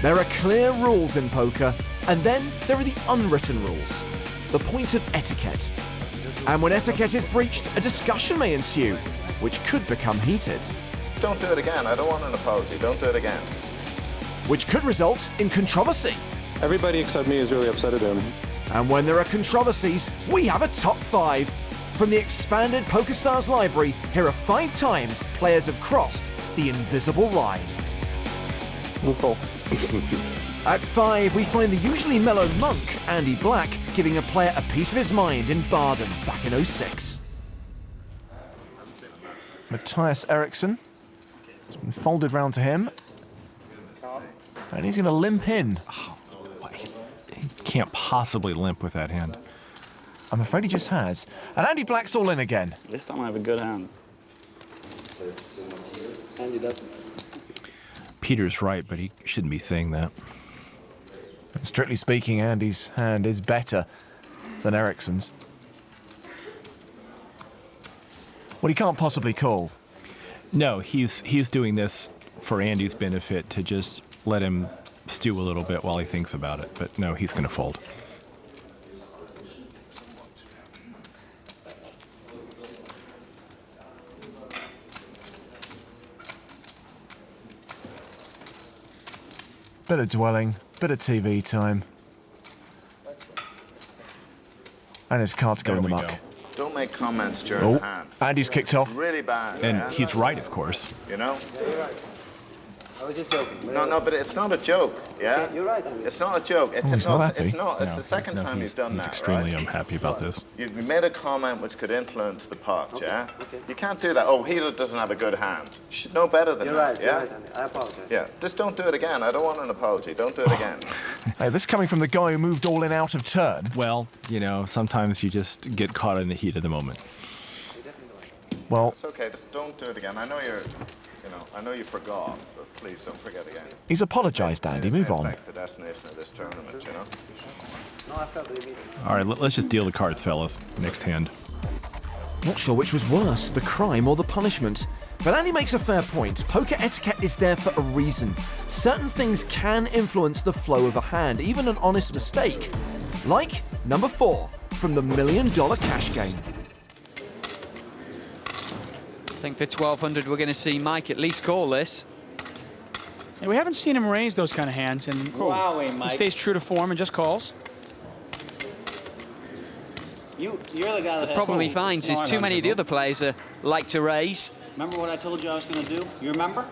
There are clear rules in poker, and then there are the unwritten rules, the point of etiquette. And when etiquette is breached, a discussion may ensue, which could become heated. Don't do it again. I don't want an apology. Don't do it again. Which could result in controversy. Everybody except me is really upset at him. And when there are controversies, we have a top 5. From the expanded PokerStars library, here are 5 times players have crossed the invisible line. Cool. At 5, we find the usually mellow monk, Andy Black, giving a player a piece of his mind in Baden back in '06. Matthias Eriksson has been folded round to him. And he's going to limp in. He can't possibly limp with that hand. I'm afraid he just has. And Andy Black's all in again. This time I have a good hand. Andy doesn't. Peter's right, but he shouldn't be saying that. And strictly speaking, Andy's hand is better than Eriksson's. Well, he can't possibly call. No, he's doing this for Andy's benefit to just let him stew a little bit while he thinks about it. But no, he's going to fold. Bit of dwelling, bit of TV time. And his cards go in the muck. Don't make comments during hand. Andy's kicked off. Really bad. And he's right, of course. You know? I was just joking. No, but it's not a joke, yeah? You're right, Andy. It's not a joke. It's he's not happy. It's not. It's No, the second time you've done he's that, extremely right? unhappy about this. You made a comment which could influence the pot, yeah? You can't do that. Oh, he doesn't have a good hand. You should know better than that, yeah? You're right, Andy. I apologize. Yeah, just don't do it again. I don't want an apology. Don't do it again. Hey, this coming from the guy who moved all in out of turn. Well, you know, sometimes you just get caught in the heat of the moment. Well, It's okay. Just don't do it again. I know I know you forgot, but please don't forget again. he's apologised, Andy. Move on. Affect the destination of this tournament, you know? No, I felt really beat. All right, let's just deal the cards, fellas. Next hand. Not sure which was worse, the crime or the punishment. But Andy makes a fair point. Poker etiquette is there for a reason. Certain things can influence the flow of a hand, even an honest mistake. Like number 4 from the $1 million cash game. I think for 1,200 we're going to see Mike at least call this. And we haven't seen him raise those kind of hands, and Wowee, he Mike. stays true to form and just calls. You're the guy that The problem he finds is too many of the other players like to raise. Remember what I told you I was going to do? You remember?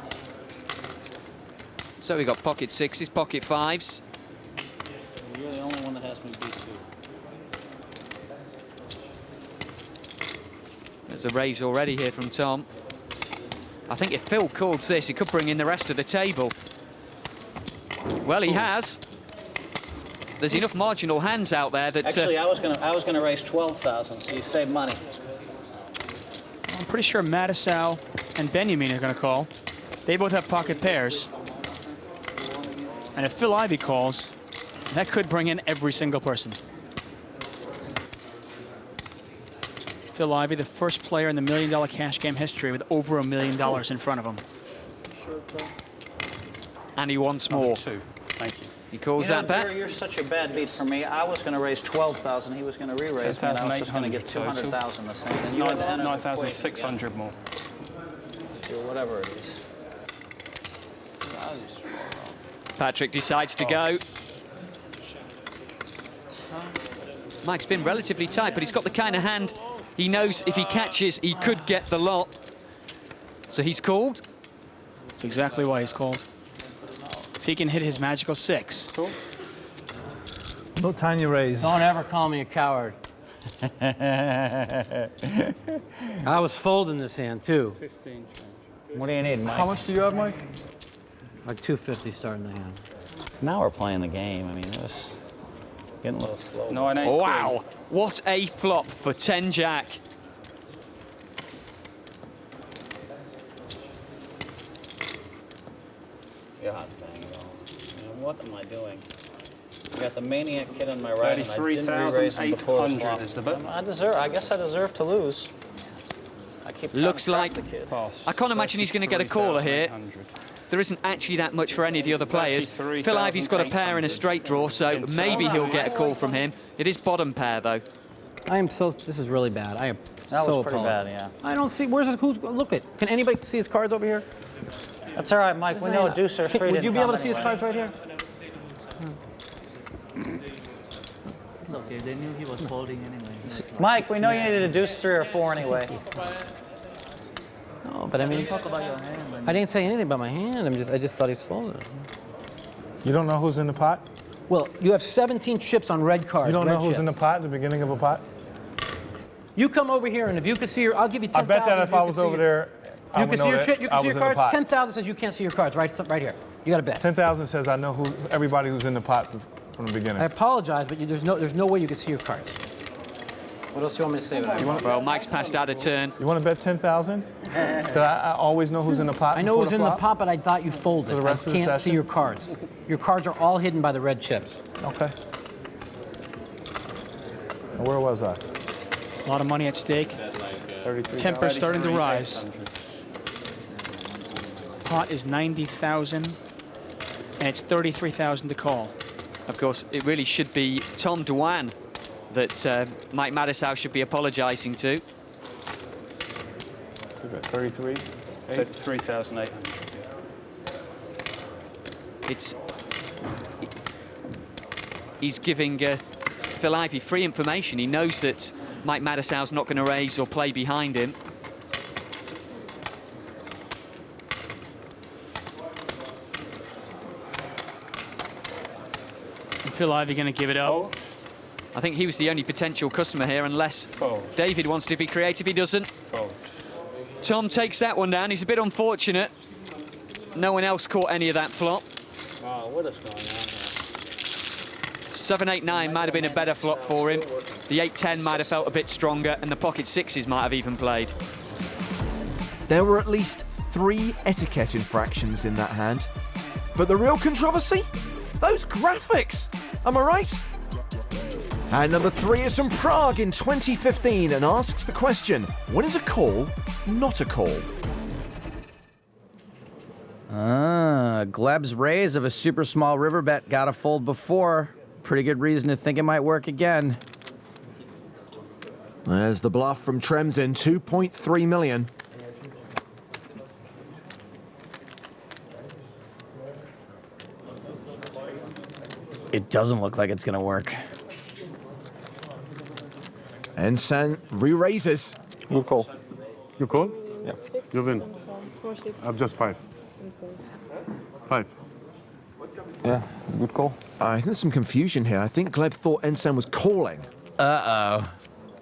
So we got pocket 6s, pocket 5s. You're the only one that has me beat too. There's a raise already here from Tom. I think if Phil calls this, he could bring in the rest of the table. Well, he has. There's enough marginal hands out there that... Actually, I was gonna raise 12,000, so you save money. I'm pretty sure Mattisau and Benjamin are going to call. They both have pocket pairs. And if Phil Ivey calls, that could bring in every single person. Phil Ivey, the first player in the $1 million cash game history with over $1 million in front of him. And he wants more. 2. Thank you. He calls that bet. You're such a bad beat for me. I was going to raise 12,000. He was going to re-raise me, and I was just going to get 200,000 the same. And you had to enter the 9,600 more. Or whatever it is. Patrick decides to go. Mike's been relatively tight, but he's got the kind of hand he knows if he catches, he could get the lot. So he's called. That's exactly why he's called. If he can hit his magical 6. Cool. No tiny raise. Don't ever call me a coward. I was folding this hand, too. 15. What do you need, Mike? How much do you have, Mike? Like 250 starting the hand. Now we're playing the game. I mean, it was getting a little slow. No, it ain't. Wow, what a flop for 10 Jack. God dang it all. Man, what am I doing? I got the maniac kid on my right, and I didn't re-raise him before the flop. is the bet. I guess I deserve to lose. I keep trying Looks to trap like the kid. I can't imagine he's going to get a caller here. there isn't actually that much for any of the other players. Phil Ivey's got a pair in a straight draw, so maybe he'll get a call from him. It is bottom pair, though. This is really bad. I am That so was pretty appalled. bad, yeah. I don't see, look it. Can anybody see his cards over here? That's all right, Mike. We know deuce or three. Would you be able to see his cards right here? It's okay, they knew he was folding anyway. Mike, we know you needed a deuce 3 or 4 anyway. No, but I mean, Talk about your hand. I didn't say anything about my hand. I just thought he's folded. You don't know who's in the pot? Well, you have 17 chips on red cards. You don't know who's chips. in the pot at the beginning of a pot? You come over here, and if you can see your, I'll give you 10,000. I bet that if I was over there, I you would can see know your that you I can see was your in the cards. pot. 10,000 says you can't see your cards. Right here. You got to bet. 10,000 says I know everybody who's in the pot from the beginning. I apologize, but there's no way you can see your cards. What else do you want me to say about it? Well, Mike's passed out a turn. You want to bet 10,000? That I always know who's in the pot. I know who's in the pot, but I thought you folded. For the rest I of the can't see session? your cards. Your cards are all hidden by the red chips. Okay. And where was I? A lot of money at stake. Temper starting to rise. Pot is 90,000, and it's 33,000 to call. Of course, it really should be Tom Dwan that Mike Madisau should be apologising to. 33. 33,800. He's giving Phil Ivey free information. He knows that Mike Madisau's not going to raise or play behind him. Phil Ivey going to give it up. I think he was the only potential customer here, unless David wants to be creative. He doesn't. Tom takes that one down. He's a bit unfortunate. No one else caught any of that flop. Wow, what is going on here? 7-8-9 might have been a better flop for him. The 8-10 might have felt a bit stronger, and the pocket sixes might have even played. There were at least 3 etiquette infractions in that hand. But the real controversy? Those graphics! Am I right? And number 3 is from Prague in 2015 and asks the question, when is a call not a call? Gleb's raise of a super small river bet got a fold before. Pretty good reason to think it might work again. There's the bluff from Tremsin, 2.3 million. It doesn't look like it's gonna work. Ensan re-raises. Good call. You call? Yeah. You win. I've just 5. 5. Yeah, it's a good call. I think there's some confusion here. I think Gleb thought Ensan was calling. Uh-oh.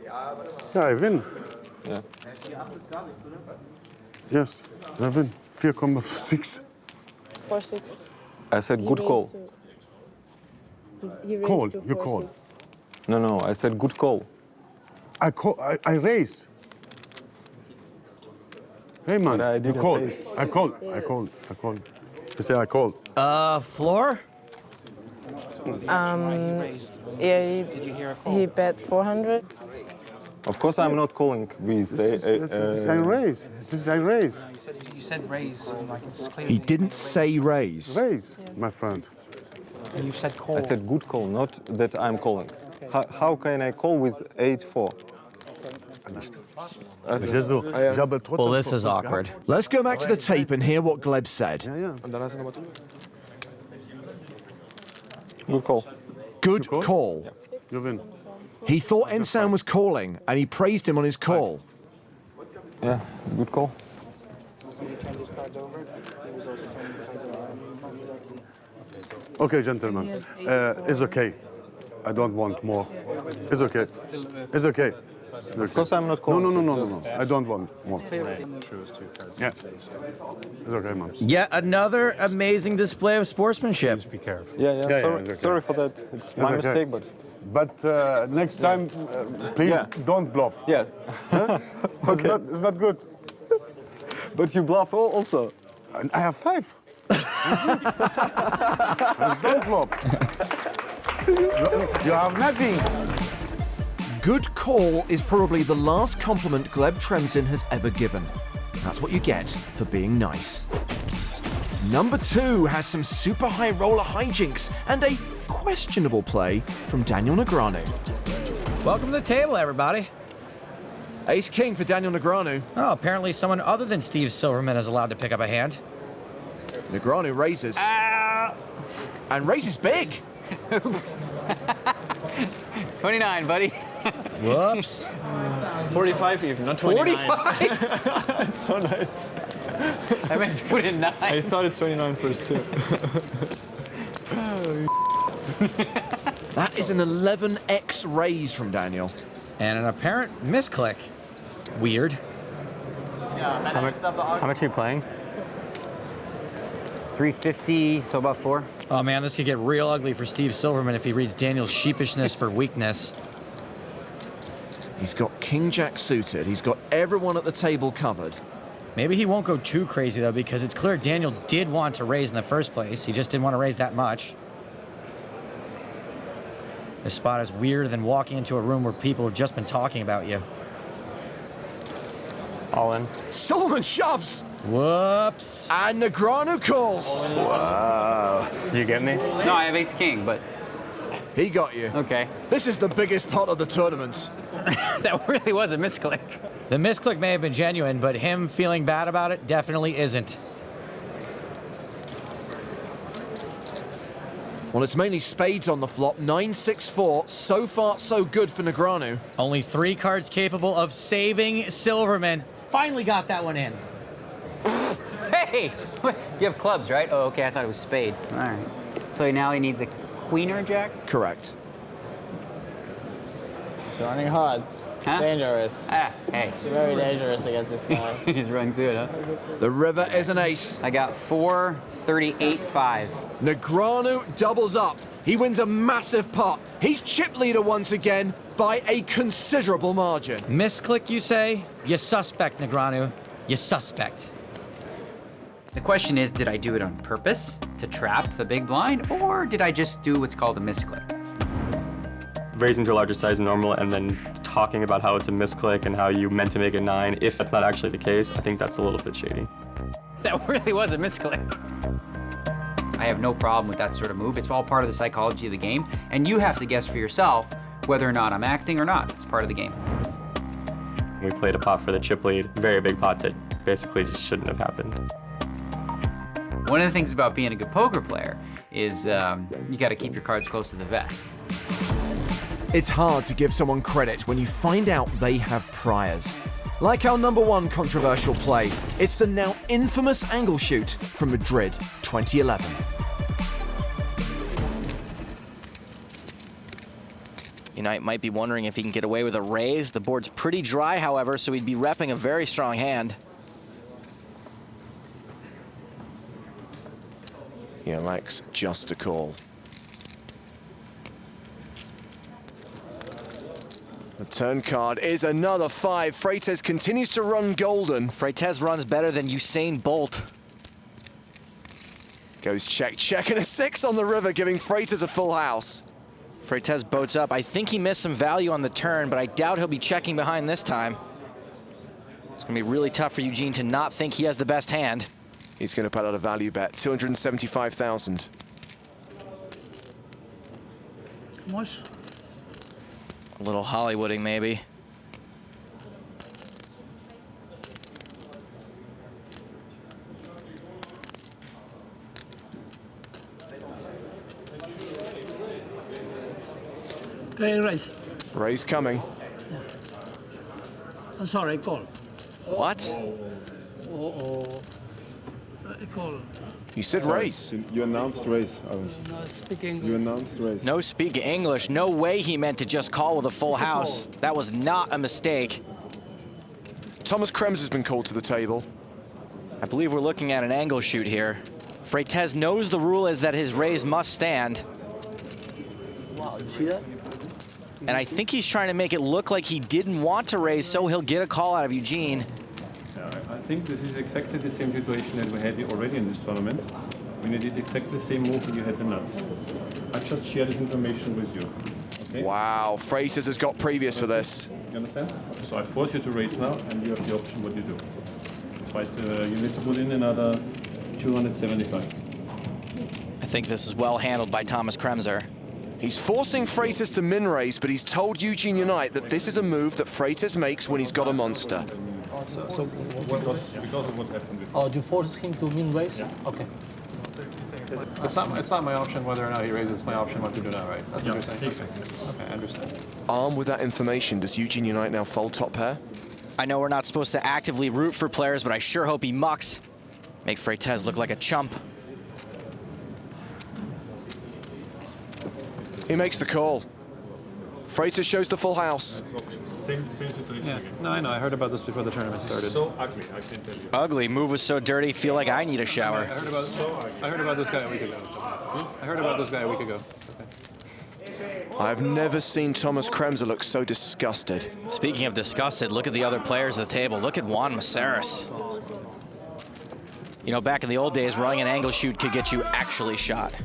Yeah, I win. Yeah. Yes, I win. 4,6. 4-6. I said good call. Call. You call. No, I said good call. I call. I raise. Hey man, But I you didn't call. say it. I call. I say I call. Floor? Yeah, he bet 400. Of course, I'm not calling. We say. This is I raise. This is I raise. You said raise. Like it's clear. He didn't say raise. Raise, my friend. And you said call. I said good call, not that I'm calling. How can I call with 8-4? Well, this is awkward. Let's go back to the tape and hear what Gleb said. Good call. Good call. You win. He thought Ensan was calling, and he praised him on his call. Yeah, it's a good call. Okay, gentlemen. It's okay. I don't want more. It's okay. It's okay. Of course, I'm not calling. No. I don't want more. Yeah. It's okay, man. Yet another amazing display of sportsmanship. Be careful. Yeah, it's okay. sorry for that. It's my mistake, but. But next time, please don't bluff. Yeah. Huh? It's not good. But you bluff also. I have 5. Don't flop. You have nothing. Good call is probably the last compliment Gleb Tremsin has ever given. That's what you get for being nice. Number 2 has some super high roller hijinks and a questionable play from Daniel Negreanu. Welcome to the table, everybody. Ace-king for Daniel Negreanu. Oh, apparently someone other than Steve Silverman is allowed to pick up a hand. Negreanu raises. And raises big. Oops. 29, buddy. Whoops. 45 even, not 29. 45? It's so nice. I meant to put in 9. I thought it's 29 first too. That is an 11x raise from Daniel. And an apparent misclick. Weird. How much are you playing? 350, so about 4. Oh man, this could get real ugly for Steve Silverman if he reads Daniel's sheepishness for weakness. He's got king-jack suited. He's got everyone at the table covered. Maybe he won't go too crazy though, because it's clear Daniel did want to raise in the first place. He just didn't want to raise that much. This spot is weirder than walking into a room where people have just been talking about you. All in. Silverman shoves. Whoops. And Negreanu calls. Wow. Did you get me? No, I have ace-king, but... He got you. Okay. This is the biggest pot of the tournament. That really was a misclick. The misclick may have been genuine, but him feeling bad about it definitely isn't. Well, it's mainly spades on the flop. 9-6-4. So far, so good for Negreanu. Only 3 cards capable of saving Silverman. Finally got that one in. Hey! You have clubs, right? Oh, okay, I thought it was spades. All right. So now he needs a queen or a jack? Correct. It's running hard. It's dangerous. Ah, hey. It's very dangerous against this guy. He's running through it, huh? The river is an ace. I got 4, 38, 5. Negreanu doubles up. He wins a massive pot. He's chip leader once again by a considerable margin. Misclick, you say? You suspect, Negreanu. You suspect. The question is, did I do it on purpose to trap the big blind, or did I just do what's called a misclick? Raising to a larger size than normal and then talking about how it's a misclick and how you meant to make it 9. If that's not actually the case, I think that's a little bit shady. That really was a misclick. I have no problem with that sort of move. It's all part of the psychology of the game, and you have to guess for yourself whether or not I'm acting or not. It's part of the game. We played a pot for the chip lead, very big pot that basically just shouldn't have happened. One of the things about being a good poker player is you got to keep your cards close to the vest. It's hard to give someone credit when you find out they have priors. Like our number 1 controversial play, it's the now infamous angle shoot from Madrid 2011. You might be wondering if he can get away with a raise. The board's pretty dry, however, so he'd be repping a very strong hand. He elects just to call. The turn card is another 5. Freitas continues to run golden. Freitas runs better than Usain Bolt. Goes check, check, and a 6 on the river, giving Freitas a full house. Freitas boats up. I think he missed some value on the turn, but I doubt he'll be checking behind this time. It's going to be really tough for Eugene to not think he has the best hand. He's going to put out a value bet, 275,000. A little Hollywooding, maybe. Okay, raise. Raise coming. I'm sorry, call. What? Call. You said raise. You announced raise. Speak English. You announced raise. No speak English. No way he meant to just call with a full house. That was not a mistake. Thomas Krems has been called to the table. I believe we're looking at an angle shoot here. Freitas knows the rule is that his raise must stand. Wow, you see that? And I think he's trying to make it look like he didn't want to raise, so he'll get a call out of Eugene. I think this is exactly the same situation that we had already in this tournament, when you did exactly the same move when you had the nuts. I just share this information with you. Okay? Wow, Freitas has got previous for this. You understand? So I force you to raise now, and you have the option what you do. Twice, you need to put in another 275. I think this is well handled by Thomas Kremser. He's forcing Freitas to min-raise, but he's told Eugene Unite that this is a move that Freitas makes when he's got a monster. So because of what happened before. Oh, do you force him to min raise? Yeah. Okay. It's not my option whether or not he raises. It's my option what to do now, right? That's what you're saying? Okay, I understand. Armed with that information, does Eugene Unite now fold top pair? I know we're not supposed to actively root for players, but I sure hope he mucks. Make Freitas look like a chump. He makes the call. Freitas shows the full house. Same situation again. No, I know. I heard about this before the tournament started. So ugly, I can tell you. Ugly. Move was so dirty, feel like I need a shower. I heard about this guy a week ago. I heard about this guy a week ago. Okay. I've never seen Thomas Kremser look so disgusted. Speaking of disgusted, look at the other players at the table. Look at Juan Maceras. You know, back in the old days, running an angle shoot could get you actually shot.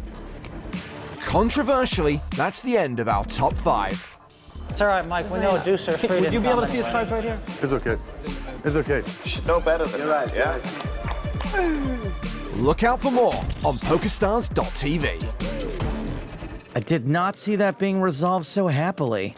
Controversially, that's the end of our top 5. It's all right, Mike. We know a deucer. Would you be able to see his cards right here? It's okay. It's okay. You should know better than that, yeah? Look out for more on PokerStars.tv. I did not see that being resolved so happily.